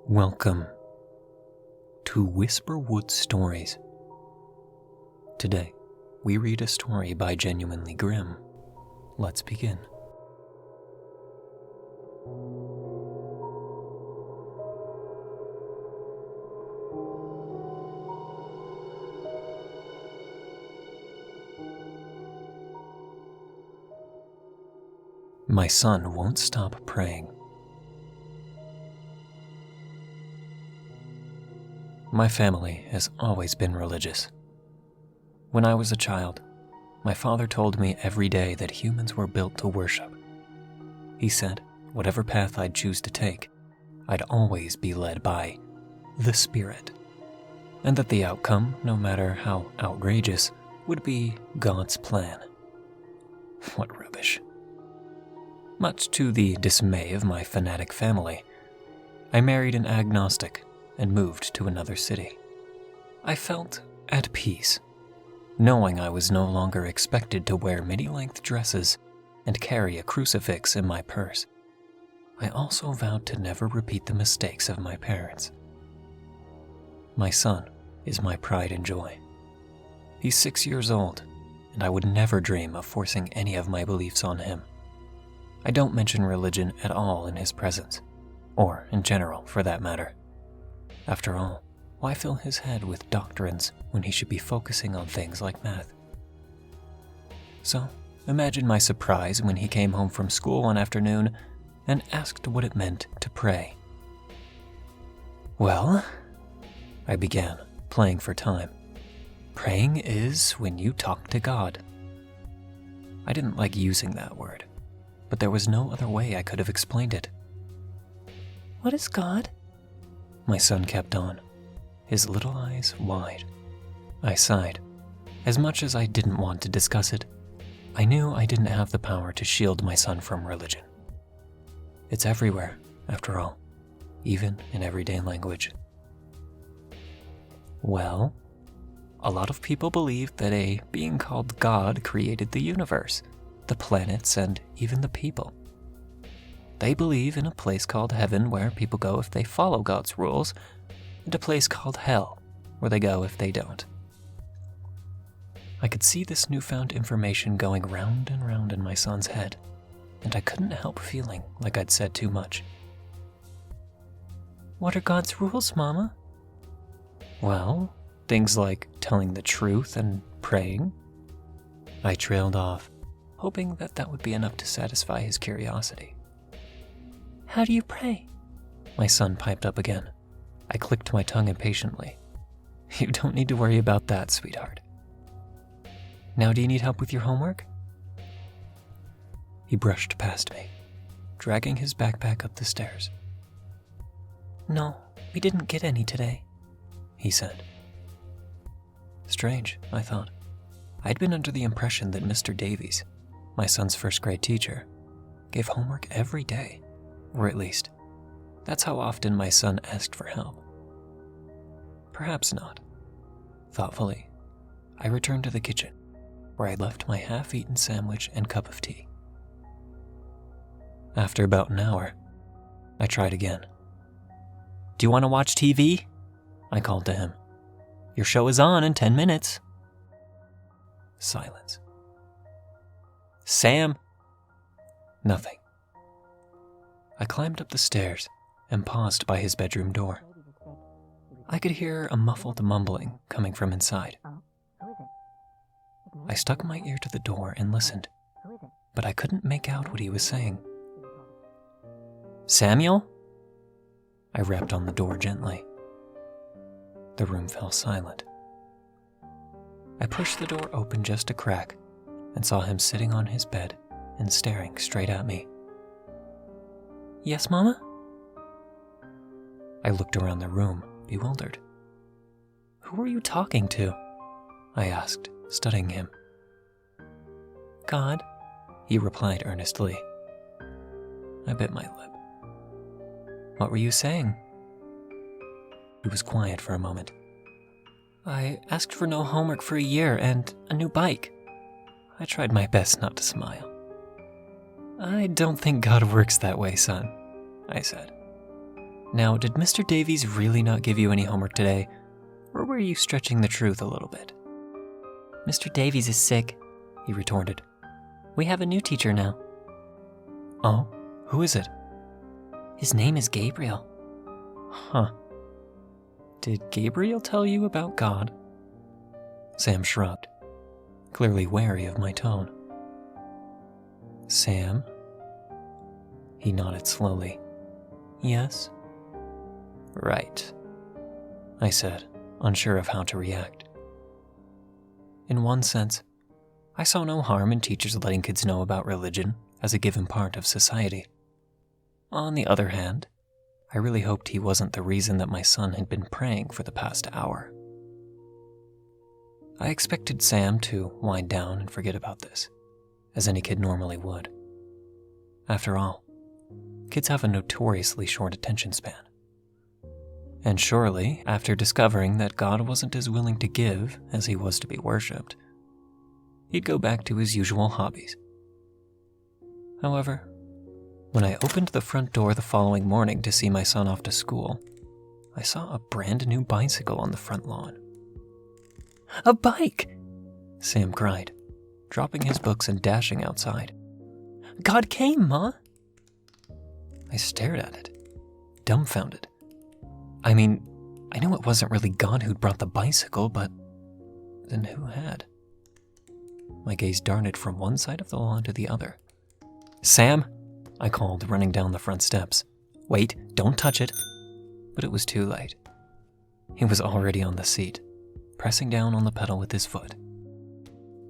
Welcome to Whisperwood Stories. Today, we read a story by GenuinelyGrim. Let's begin. My son won't stop praying. My family has always been religious. When I was a child, my father told me every day that humans were built to worship. He said, whatever path I'd choose to take, I'd always be led by the Spirit, and that the outcome, no matter how outrageous, would be God's plan. What rubbish. Much to the dismay of my fanatic family, I married an agnostic and moved to another city. I felt at peace, knowing I was no longer expected to wear midi-length dresses and carry a crucifix in my purse. I also vowed to never repeat the mistakes of my parents. My son is my pride and joy. He's 6 years old, and I would never dream of forcing any of my beliefs on him. I don't mention religion at all in his presence, or in general for that matter. After all, why fill his head with doctrines when he should be focusing on things like math? So, imagine my surprise when he came home from school one afternoon and asked what it meant to pray. Well, I began, playing for time. Praying is when you talk to God. I didn't like using that word, but there was no other way I could have explained it. What is God? My son kept on, his little eyes wide. I sighed. As much as I didn't want to discuss it, I knew I didn't have the power to shield my son from religion. It's everywhere, after all, even in everyday language. Well, a lot of people believe that a being called God created the universe, the planets, and even the people. They believe in a place called heaven where people go if they follow God's rules, and a place called hell where they go if they don't. I could see this newfound information going round and round in my son's head, and I couldn't help feeling like I'd said too much. What are God's rules, Mama? Well, things like telling the truth and praying. I trailed off, hoping that would be enough to satisfy his curiosity. How do you pray? My son piped up again. I clicked my tongue impatiently. You don't need to worry about that, sweetheart. Now, do you need help with your homework? He brushed past me, dragging his backpack up the stairs. No, we didn't get any today, he said. Strange, I thought. I'd been under the impression that Mr. Davies, my son's first grade teacher, gave homework every day. Or at least, that's how often my son asked for help. Perhaps not. Thoughtfully, I returned to the kitchen, where I left my half-eaten sandwich and cup of tea. After about an hour, I tried again. Do you want to watch TV? I called to him. Your show is on in 10 minutes. Silence. Sam? Nothing. I climbed up the stairs and paused by his bedroom door. I could hear a muffled mumbling coming from inside. I stuck my ear to the door and listened, but I couldn't make out what he was saying. Samuel? I rapped on the door gently. The room fell silent. I pushed the door open just a crack and saw him sitting on his bed and staring straight at me. Yes, Mama? I looked around the room, bewildered. Who are you talking to? I asked, studying him. God, he replied earnestly. I bit my lip. What were you saying? He was quiet for a moment. I asked for no homework for a year and a new bike. I tried my best not to smile. I don't think God works that way, son, I said. Now, did Mr. Davies really not give you any homework today, or were you stretching the truth a little bit? Mr. Davies is sick, he retorted. We have a new teacher now. Oh, who is it? His name is Gabriel. Huh. Did Gabriel tell you about God? Sam shrugged, clearly wary of my tone. Sam? He nodded slowly. Yes? Right, I said, unsure of how to react. In one sense, I saw no harm in teachers letting kids know about religion as a given part of society. On the other hand, I really hoped he wasn't the reason that my son had been praying for the past hour. I expected Sam to wind down and forget about this, as any kid normally would. After all, kids have a notoriously short attention span. And surely, after discovering that God wasn't as willing to give as he was to be worshipped, he'd go back to his usual hobbies. However, when I opened the front door the following morning to see my son off to school, I saw a brand new bicycle on the front lawn. A bike! Sam cried, dropping his books and dashing outside. God came, Ma! I stared at it, dumbfounded. I mean, I knew it wasn't really God who'd brought the bicycle, but then who had? My gaze darted from one side of the lawn to the other. Sam, I called, running down the front steps. Wait, don't touch it. But it was too late. He was already on the seat, pressing down on the pedal with his foot.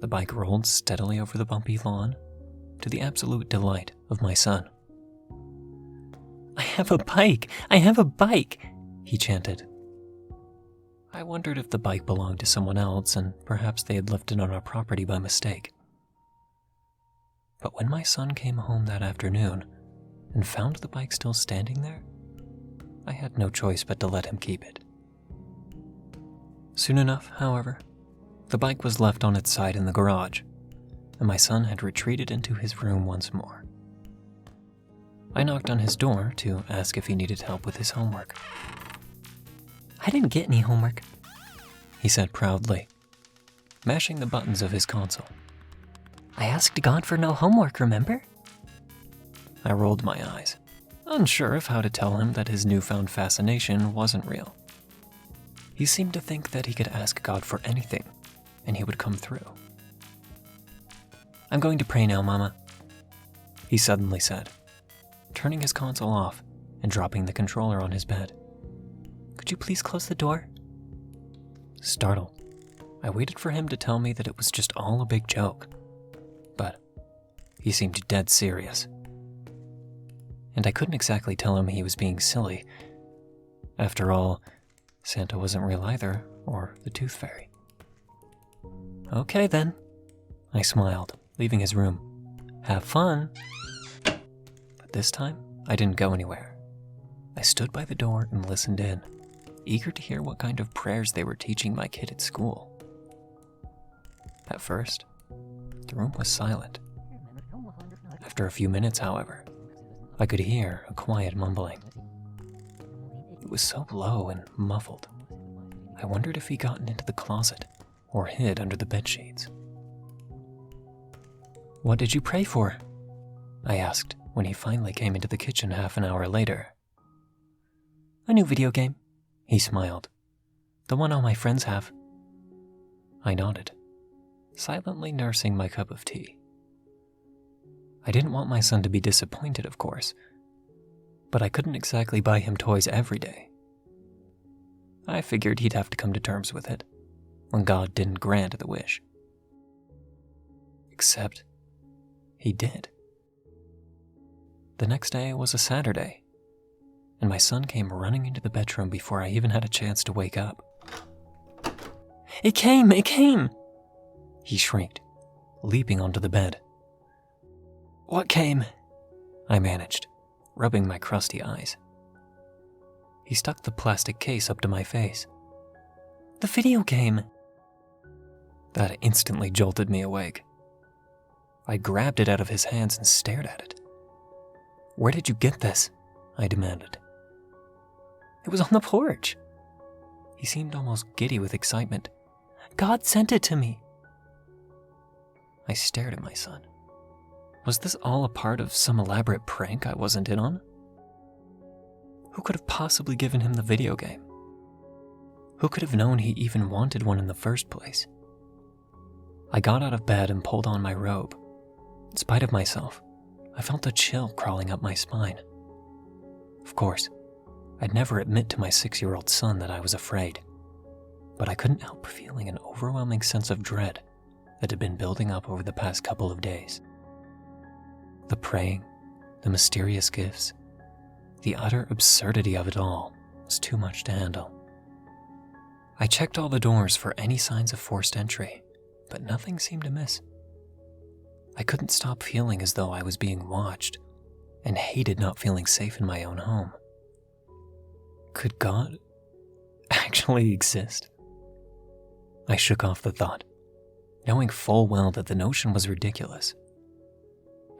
The bike rolled steadily over the bumpy lawn, to the absolute delight of my son. I have a bike! I have a bike! He chanted. I wondered if the bike belonged to someone else and perhaps they had left it on our property by mistake. But when my son came home that afternoon and found the bike still standing there, I had no choice but to let him keep it. Soon enough, however, the bike was left on its side in the garage, and my son had retreated into his room once more. I knocked on his door to ask if he needed help with his homework. I didn't get any homework, he said proudly, mashing the buttons of his console. I asked God for no homework, remember? I rolled my eyes, unsure of how to tell him that his newfound fascination wasn't real. He seemed to think that he could ask God for anything, and he would come through. I'm going to pray now, Mama, he suddenly said, turning his console off and dropping the controller on his bed. Could you please close the door? Startled, I waited for him to tell me that it was just all a big joke, but he seemed dead serious. And I couldn't exactly tell him he was being silly. After all, Santa wasn't real either, or the Tooth Fairy. Okay then, I smiled, leaving his room. Have fun. But this time, I didn't go anywhere. I stood by the door and listened in, eager to hear what kind of prayers they were teaching my kid at school. At first, the room was silent. After a few minutes, however, I could hear a quiet mumbling. It was so low and muffled, I wondered if he'd gotten into the closet or hid under the bedsheets. What did you pray for? I asked when he finally came into the kitchen half an hour later. A new video game, he smiled. The one all my friends have. I nodded, silently nursing my cup of tea. I didn't want my son to be disappointed, of course, but I couldn't exactly buy him toys every day. I figured he'd have to come to terms with it when God didn't grant the wish. Except he did. The next day was a Saturday, and my son came running into the bedroom before I even had a chance to wake up. It came! He shrieked, leaping onto the bed. What came? I managed, rubbing my crusty eyes. He stuck the plastic case up to my face. The video game! That instantly jolted me awake. I grabbed it out of his hands and stared at it. Where did you get this? I demanded. It was on the porch. He seemed almost giddy with excitement. God sent it to me. I stared at my son. Was this all a part of some elaborate prank I wasn't in on? Who could have possibly given him the video game? Who could have known he even wanted one in the first place? I got out of bed and pulled on my robe. In spite of myself, I felt a chill crawling up my spine. Of course, I'd never admit to my 6-year-old son that I was afraid, but I couldn't help feeling an overwhelming sense of dread that had been building up over the past couple of days. The praying, the mysterious gifts, the utter absurdity of it all was too much to handle. I checked all the doors for any signs of forced entry, but nothing seemed amiss. I couldn't stop feeling as though I was being watched, and hated not feeling safe in my own home. Could God actually exist? I shook off the thought, knowing full well that the notion was ridiculous.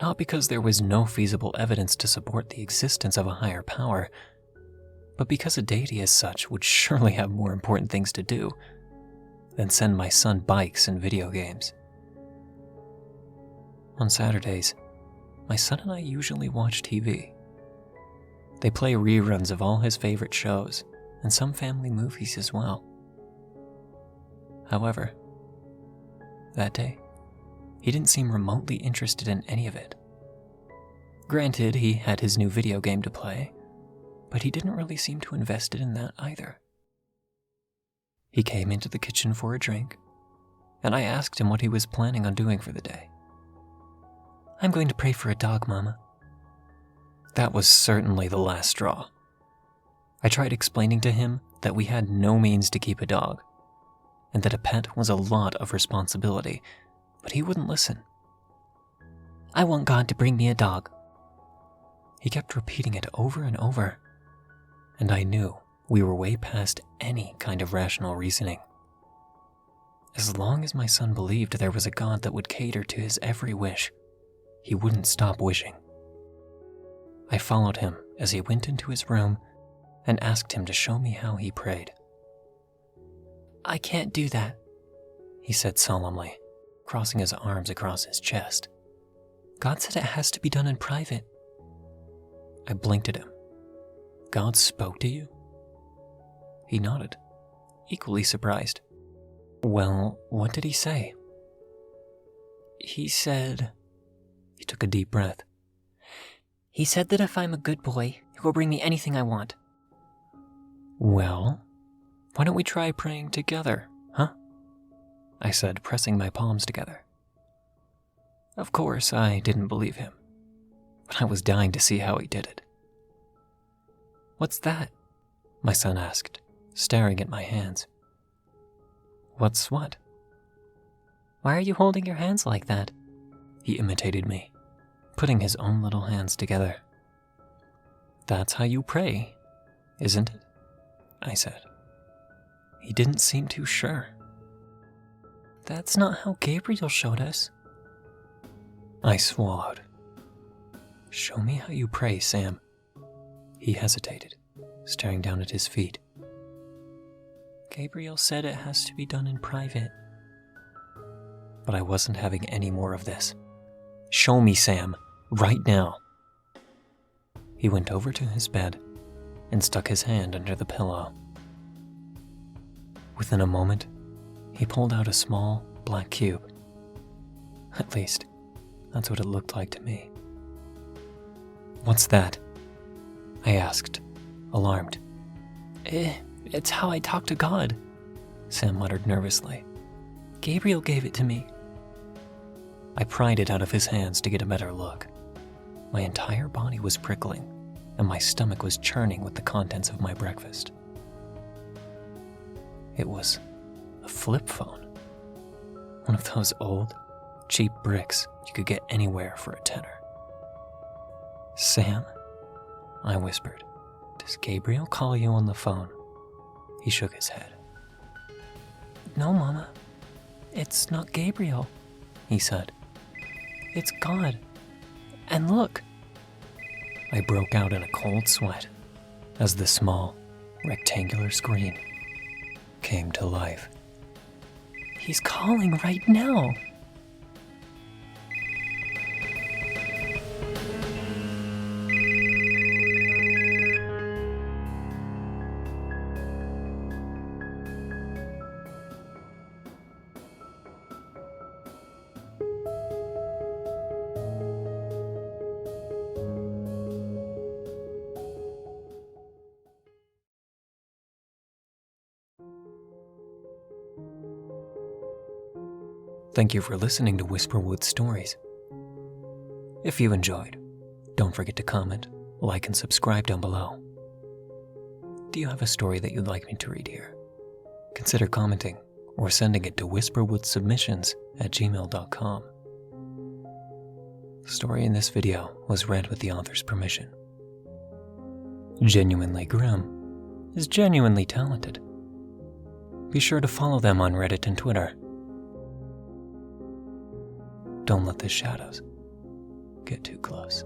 Not because there was no feasible evidence to support the existence of a higher power, but because a deity as such would surely have more important things to do than send my son bikes and video games. On Saturdays, my son and I usually watch TV. They play reruns of all his favorite shows and some family movies as well. However, that day, he didn't seem remotely interested in any of it. Granted, he had his new video game to play, but he didn't really seem too invested in that either. He came into the kitchen for a drink, and I asked him what he was planning on doing for the day. I'm going to pray for a dog, Mama. That was certainly the last straw. I tried explaining to him that we had no means to keep a dog, and that a pet was a lot of responsibility, but he wouldn't listen. I want God to bring me a dog. He kept repeating it over and over, and I knew we were way past any kind of rational reasoning. As long as my son believed there was a God that would cater to his every wish, he wouldn't stop wishing. I followed him as he went into his room and asked him to show me how he prayed. I can't do that, he said solemnly, crossing his arms across his chest. God said it has to be done in private. I blinked at him. God spoke to you? He nodded, equally surprised. Well, what did he say? He said... He took a deep breath. He said that if I'm a good boy, he will bring me anything I want. Well, why don't we try praying together, huh? I said, pressing my palms together. Of course, I didn't believe him, but I was dying to see how he did it. What's that? My son asked, staring at my hands. What's what? Why are you holding your hands like that? He imitated me, putting his own little hands together. That's how you pray, isn't it? I said. He didn't seem too sure. That's not how Gabriel showed us. I swallowed. Show me how you pray, Sam. He hesitated, staring down at his feet. Gabriel said it has to be done in private. But I wasn't having any more of this. Show me, Sam, right now. He went over to his bed and stuck his hand under the pillow. Within a moment, he pulled out a small, black cube. At least, that's what it looked like to me. What's that? I asked, alarmed. It's how I talk to God, Sam muttered nervously. Gabriel gave it to me. I pried it out of his hands to get a better look. My entire body was prickling, and my stomach was churning with the contents of my breakfast. It was a flip phone. One of those old, cheap bricks you could get anywhere for a tenner. Sam, I whispered, does Gabriel call you on the phone? He shook his head. No, Mama. It's not Gabriel, he said. It's God. And look. I broke out in a cold sweat as the small, rectangular screen came to life. He's calling right now. Thank you for listening to Whisperwood Stories. If you enjoyed, don't forget to comment, like, and subscribe down below. Do you have a story that you'd like me to read here? Consider commenting or sending it to whisperwoodsubmissions@gmail.com. The story in this video was read with the author's permission. Genuinely Grim is genuinely talented. Be sure to follow them on Reddit and Twitter. Don't let the shadows get too close.